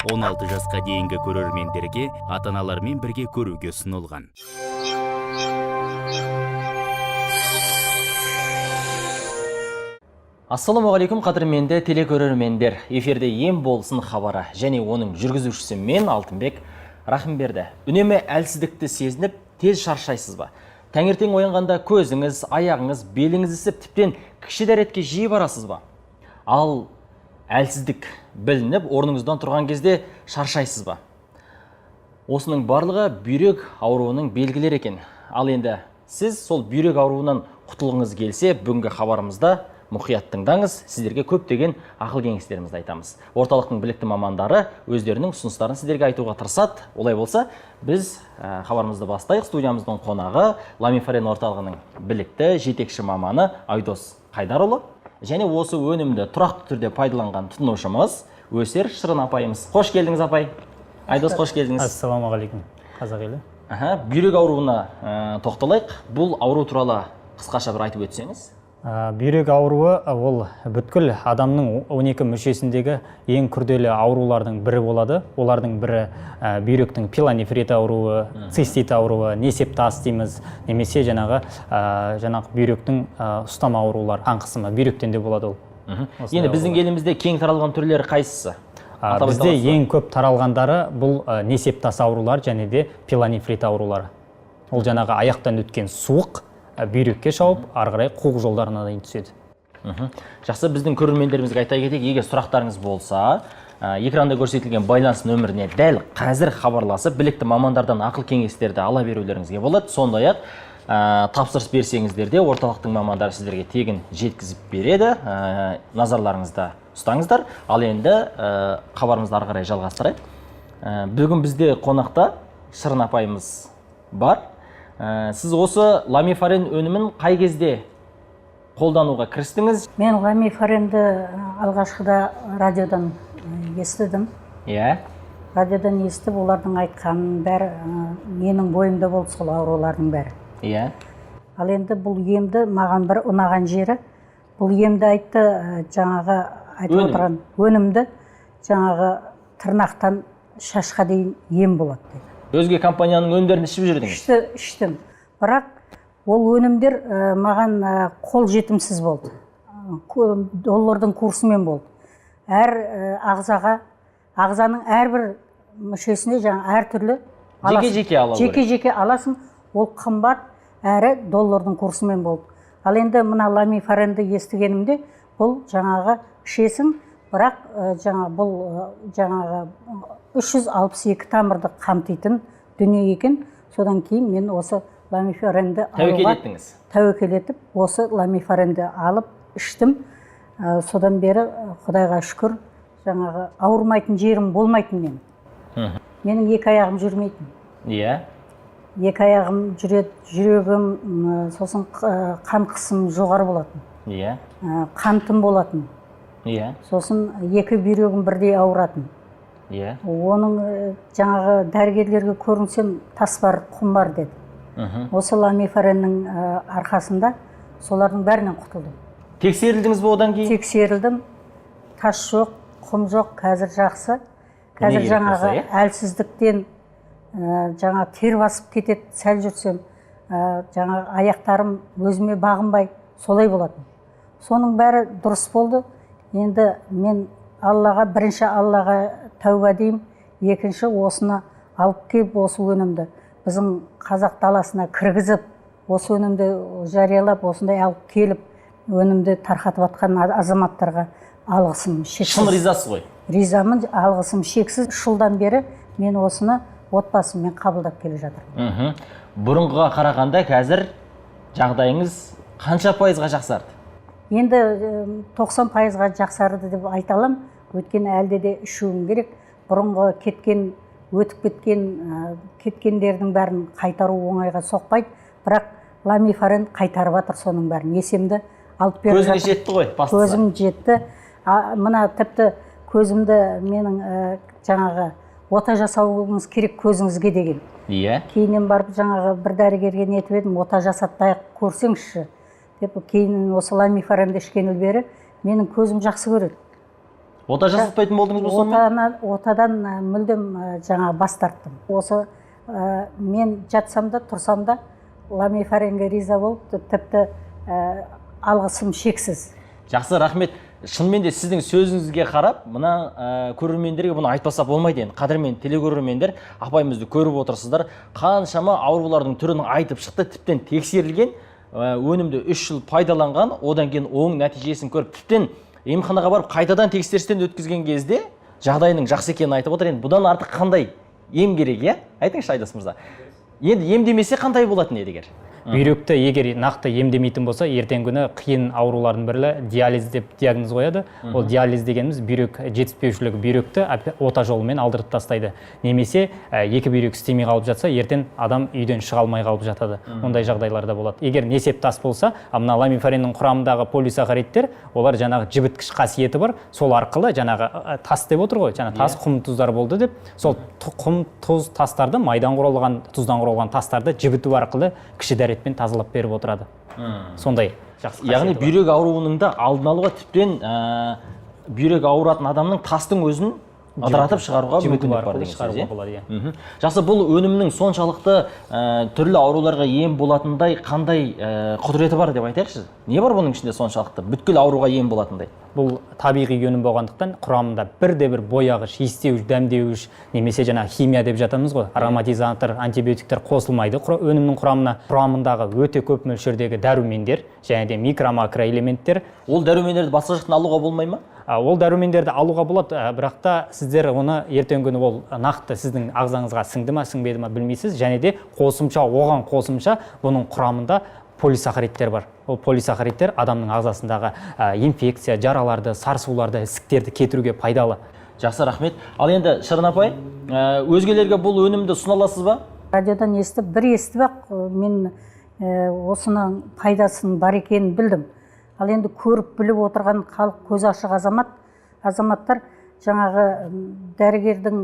16 жасқа дейінгі көрермендерге ата-аналармен бірге көруге ұсынылған. Ассалаумағалейкум қадірменді телекөрермендер. Эфирде ем болсын хабары және оның жүргізушісі мен Алтынбек Рахымберді. Үнемі әлсіздікті сезініп, тез шаршайсыз ба? Таңертең оянғанда көзіңіз, аяғыңыз, беліңіз ісіп, тіптен кіші дәретке жиі барасыз ба? Ал әлсіздік білініп, орныңыздан тұрған кезде шаршайсыз ба? Осының барлығы бүйрек ауруының белгілері екен. Ал енді сіз сол бүйрек ауруынан құтылғыңыз келсе, бүгінгі хабарымызда мұқият тыңдаңыз, сіздерге көптеген ақыл кеңестерімізді айтамыз. Орталықтың білікті мамандары өздерінің ұсыныстарын сіздерге айтуға тырысады. Олай болса, біз хабарымызды бастайық. Студиямыздың қонағы Ламифарен орталығының білікті жетекші маманы Айдос Қайдарұлы және осы өнімді тұрақты түрде пайдаланған тұтынушымыз Өсер Шырын апайымыз. Қош келдіңіз, апай. Айдос, қош келдіңіз. Ассалаумағалейкум, қазақ елі. Бүйрек ауруына тоқталайық. Бұл ауру туралы қысқаша бір айтып өтсеңіз. Бүйрек ауруы ол бүткіл адамның 12 мүшесіндегі ең күрделі аурулардың бірі болады. Олардың бірі бүйректің пилонефрит ауруы, цистит ауруы, несеп тас дейміз, немесе жаңағы бүйректің ұстам аурулар, қан қысымы бүйректен де болады ол. Енді біздің елімізде кең таралған түрлері қайсысы? Бізде ең көп таралғандары бұл несеп тас аурулар және де пилонефрит аурулары. Ол жаңағы аяқтан өткен суық бүйрекке шауып, арғырай қуық жолдарына дейін түседі. Жақсы, біздің көрермендерімізге айта кетейік, егер сұрақтарыңыз болса, экранда көрсетілген байланыс нөміріне дәл қазір хабарласып, білікті мамандардан ақыл кеңестерді ала берулеріңізге болады. Сондай-ақ тапсырыс берсеңіздер де орталықтың мамандары сіздерге тегін жеткізіп береді. Назарларыңызда ұстаңыздар. Ал енді хабарымызды ары қарай жалғастырайық. Бүгін бізде қонақта Шырын апайымыз бар. Сіз осы Ламифарен өнімін қай кезде қолдануға кірістіңіз? Мен Ламифаренді алғашқыда радиодан естідім. Радиодан естіп, олардың айтқанын бәрі менің бойымда болды, сол аурулардың бәрі. Ал енді бұл емді маған бір ұнаған жері, бұл емді айтты, жаңағы айтып отырған өнімді жаңағы тырнақтан шашқа дейін ем болады деді. Өзге компанияның өнімдерін ішіп жүрдіңіз? Іштім. Бірақ ол өнімдер маған қол жетімсіз болды. Доллардың курсымен болды. Әр ағзаның әрбір мүшесіне жаңа әртүрлі жеке-жеке аласың. Ол қымбат әрі доллардың курсымен болды. Ал енді мына Ламифаренді естігенімде бұл жаңағы ішесің, бірақ бұл жаңағы 362 тамырды қамтитын дүние екен. Содан кейін мен осы Ламифаренді тәуекел етіп, осы Ламифаренді алып іштім. Содан бері Құдайға шүкір, жаңағы ауырмайтын жерім болмайтын мен. Менің екі аяғым жүрмейтін. Екі аяғым жүреді, жүрегім, сосын қан қысым жоғары болатын. Қантым болатын. Сосын екі бүйрегім бірдей ауыратын. Оның жаңағы дәрігерлерге көрінсем тас бар, құм бар деді. Осы Ламифареннің арқасында солардың бәрінен құтылдым. Тексерілдіңіз бе одан кейін? Тексерілдім. Тас жоқ, құм жоқ, қазір жақсы. Қазір жаңағы әлсіздіктен жаңа тер басып кетеді, сәл жүрсем, жаңағы аяқтарым өзіме бағынбай солай болатын. Соның бәрі дұрыс болды. Енді мен бірінші Аллаға тәуба деймін, екінші осыны алып келіп, осы өнімді біздің қазақ даласына кіргізіп, осы өнімді жариялап, осындай алып келіп, өнімді тарқатып атқан азаматтарға алғысым шексіз. Шын ризасыз ғой? Ризамын, алғысым шексіз. Жылдан бері мен осыны отбасыммен қабылдап келе жатырмын. Бұрынғыға қарағанда қазір жағдайыңыз қанша пайызға жақсарды? Енді 90%-ға жақсарды деп айта аламын. Өткен әлде де ішуім керек. Бұрынғы өтіп кеткендердің бәрін қайтару оңайға соқпайды. Бірақ Ламифарен қайтарып жатыр соның бәрін. Есемді алып беріп жатыр. Көзіңе жетті ғой, бастысы. Көзім жетті. Мына тіпті көзімді менің жаңағы ота жасауыңыз керек көзіңізге деген. Кейіннен барып жаңағы бір дәрігерге нетіп едім, ота жасатпай көрсеңізші деп. Кейін осы Ламифаренді ішкені бері менің көзім жақсы көреді. Ота жасатпайтын болдыңыз ба сонымен? Отадан мүлдем жаңа бас тарттым. Осы мен жатсам да, тұрсам да Лами Фаренге риза болып, тіпті алғысым шексіз. Жақсы, рахмет. Шынымен де сіздің сөзіңізге қарап, мына көрермендерге бұны айтпаса болмайды енді. Қадірмен телекөрермендер, апайымызды көріп отырсыздар. Қаншама аурулардың түрін айтып шықты, тіптен тексерілген, өнімді 3 жыл пайдаланған, одан кейін оң нәтижесін көріп, тіптен емханаға барып қайтадан тексерістен өткізген кезде жағдайының жақсы екенін айтып отыр. Енді бұдан артық қандай ем керек, иә? Айтыңызшы Айдос мырза. Енді емдемесе қандай болатын еді егер? Бүйректі егер нақты емдемейтін болса, ертеңгі күні қиын аурулардың бірі диализ деп диагноз қояды. Ол диализ дегеніміз бүйрек жетіспеушілігі, бүйректі ота жолымен алдырып тастайды. Немесе екі бүйрек істемей қалып жатса, ертең адам үйден шыға алмай қалып жатады. Ондай жағдайларда болады. Егер несеп тас болса, мына ламифареннің құрамындағы полисахаридтер, олар жаңағы жібіткіш қасиеті бар. Сол арқылы жаңағы тас деп отыр ғой, жаңа тас, құм, тұздар болды деп, сол құм, тұз, тастарды, майдан құралған, тұздан құралған тастарды жібіту арқылы кіші дәретпен тазалап беріп отырады. Сондай жақсы қасиеті бар. Яғни бүйрек ауруының да алдын алуға тіптен бүйрек ауыратын адамның тастың өзін ыдыратып шығаруға мүмкіндік бар деген сөз. Жақсы, бұл өнімнің соншалықты түрлі ауруларға ем болатындай қандай құдіреті бар деп айтайықшы? Не бар бұның ішінде соншалықты бүткіл ауруға ем болатындай? Бұл табиғи өнім болғандықтан құрамында бірде-бір бояғыш, иістеуіш, дәмдеуіш, немесе жаңа химия деп жатамыз ғой, ароматизатор, антибиотиктер қосылмайды өнімнің құрамына. Құрамындағы өте көп мөлшердегі дәрумендер, және де микро-макроэлементтер. Ол дәрумендерді басқа жақтан алуға болмай ма? Ол дәрумендерді алуға болады, бірақ та сіздер оны ертеңгі күні ол нақты сіздің ағзаңызға сіңді ма, сіңбеді ма білмейсіз, және де оған қосымша бұның құрамында полисахаридтер бар. Ол полисахаридтер адамның ағзасындағы инфекция, жараларды, сарысуларды, ісіктерді кетіруге пайдалы. Жақсы, рахмет. Ал енді Шырын апай, өзгелерге бұл өнімді ұсына аласыз ба? Радиодан естіп, бір естіп-ақ мен осының пайдасын бар екенін білдім. Ал енді көріп біліп отырған халық, көз ашық азаматтар жаңағы дәрігердің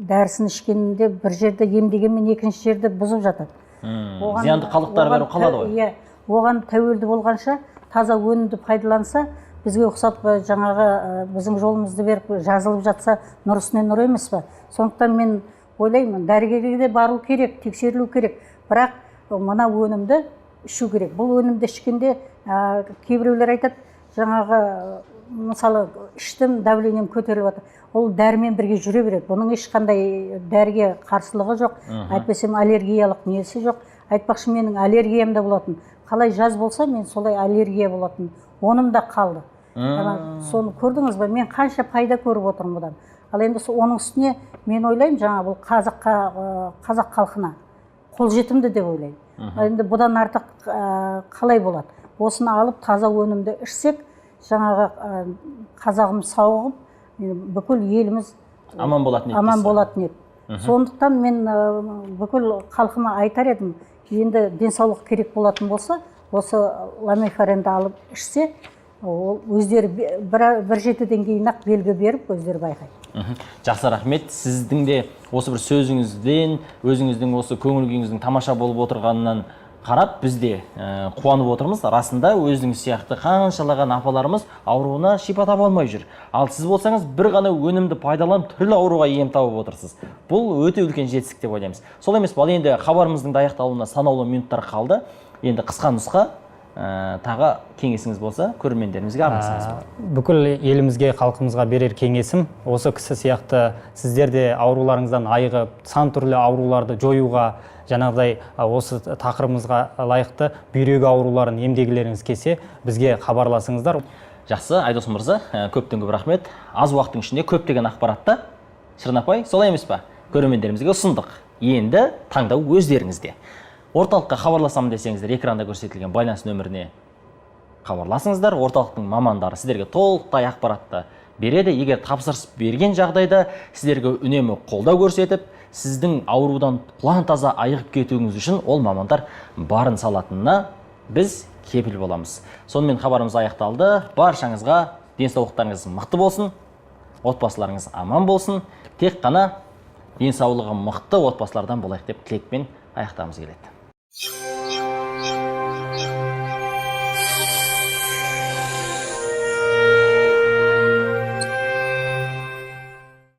дәрісін ішкенінде бір жерде емдегенмен екінші жерде бұзып жатады. Зиянды қалдықтар бәрі қалады ғой. Иә, оған тәуелді болғанша таза өнімді пайдаланса, бізге ұқсап жаңағы біздің жолымызды беріп жазылып жатса, нұр үстіне нұр емес пе? Сондықтан мен ойлаймын, дәрігерге де бару керек, тексерілу керек, бірақ мына өнімді ішу керек. Бұл өнімді ішкенде кейбіреулер айтады, жаңағы мысалы іштім, давлением көтеріліп жатыр. Ол дәрімен бірге жүре береді. Бұның ешқандай дәріге қарсылығы жоқ, әйтпесем аллергиялық несі жоқ. Айтпақшы, менің аллергиям да болатын. Қалай жаз болса, мен солай аллергия болатын. Оным да қалды. Соны көрдіңіз бе? Мен қанша пайда көріп отырмын бұдан. Ал енді оның үстіне мен ойлаймын, жаңа бұл қазақ халқына қолжетімді деп ойлаймын. Енді бұдан артық қалай болады? Осыны алып таза өнімді ішсек, жаңағы қазағым сауығып, бүкіл еліміз аман болатын еді. Сондықтан мен бүкіл халқыма айтар едім, енді денсаулық керек болатын болса, осы ламифаренді алып ішсе, өздері бір жетіден кейін-ақ белгі беріп, өздері байқайды. Жақсы, рахмет. Сіздің де осы бір сөзіңізден, өзіңіздің осы көңіл күйіңіздің тамаша болып отырғанынан қарап, біз де қуанып отырмыз. Расында өзіңіз сияқты қаншалаған апаларымыз ауруына шипа таба алмай жүр. Ал сіз болсаңыз бір ғана өнімді пайдаланып түрлі ауруға ем тауып отырсыз. Бұл өте үлкен жетістік деп ойлаймыз. Сол емес пе? Енді хабарымыздың да аяқталуына санаулы минуттар қалды. Енді қысқа нұсқа тағы кеңесіңіз болса, көрермендерімізге арнасаңыз. Бүкіл елімізге, халқымызға берер кеңесім, осы кісі сияқты сіздер де ауруларыңыздан айығып, сан түрлі ауруларды жоюға, жаңағыдай осы тақырыбымызға лайықты бүйрек ауруларын емдегілеріңіз келсе, бізге хабарласыңыздар. Жақсы, Айдос мырза, көптен көп рахмет. Аз уақыттың ішінде көптеген ақпаратты, Шырын апай, солай емес пе? Көрермендерімізге ұсындық. Енді таңдау өздеріңізде. Орталыққа хабарласамын десеңіздер, экранда көрсетілген байланыс нөміріне хабарласыңыздар. Орталықтың мамандары сіздерге толықтай ақпаратты береді. Егер тапсырыс берген жағдайда сіздерге үнемі қолдау көрсетіп, сіздің аурудан құлан таза айығып кетуіңіз үшін ол мамандар барын салатынына біз кепіл боламыз. Сонымен хабарымыз аяқталды. Баршаңызға денсаулықтарыңыз мықты болсын, отбасыларыңыз аман болсын. Тек қана денсаулығы мықты отбасылардан болайық деп тілекпен аяқтамыз келеді.